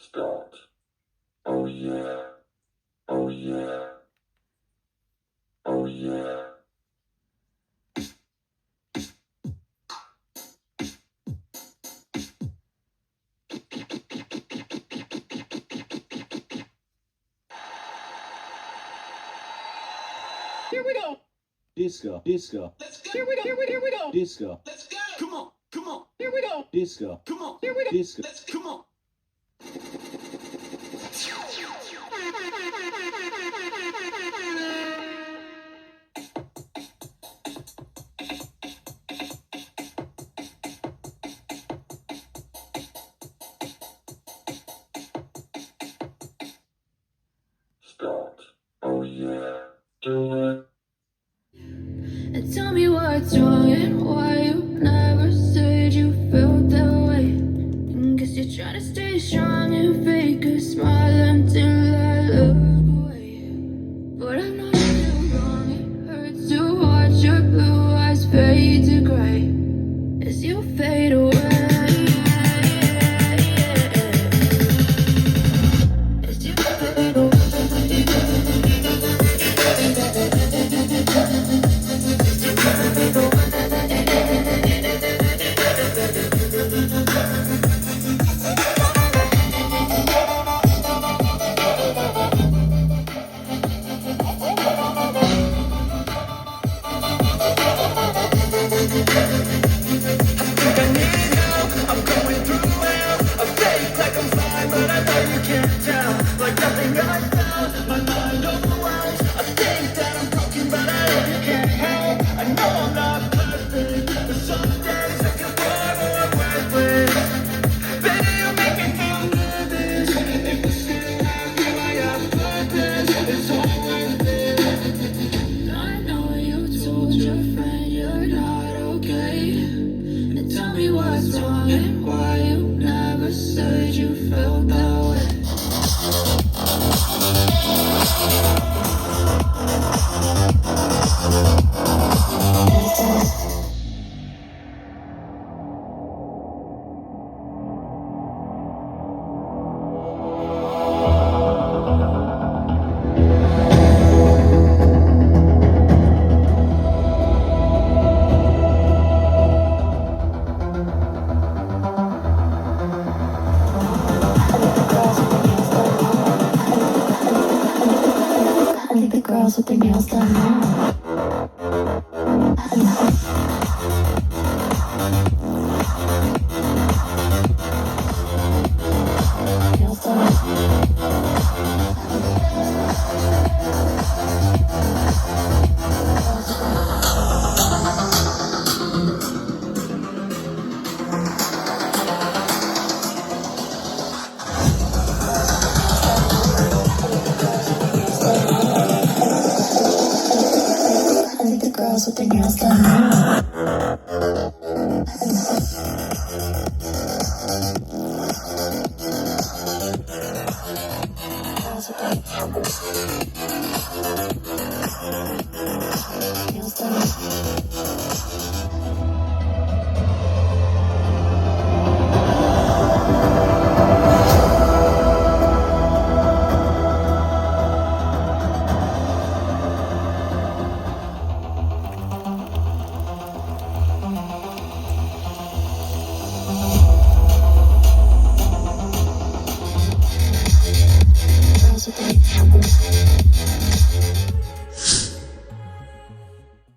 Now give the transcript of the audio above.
Start. Oh yeah. Oh yeah. Oh yeah. Here we go. Disco, disco. Let's go. Here we go. Here we go. Disco. Let's go. Come on. Come on. Here we go. Disco. Come on. Here we go. Disco. Let's come on. Start. Oh yeah. Do it. And tell me what's wrong and why you never said you felt that way. And guess you're trying to stay strong and fake a smile until I look away. But I know you're wrong. It hurts to watch your blue eyes fade to gray as you fade away. As you fade away. I know you told your friend you're not okay. And tell me what's wrong and why you never said you felt that way. I think the girls with their nails done now. Nails done. I think the girls with their nails done now. Girls with their nails done.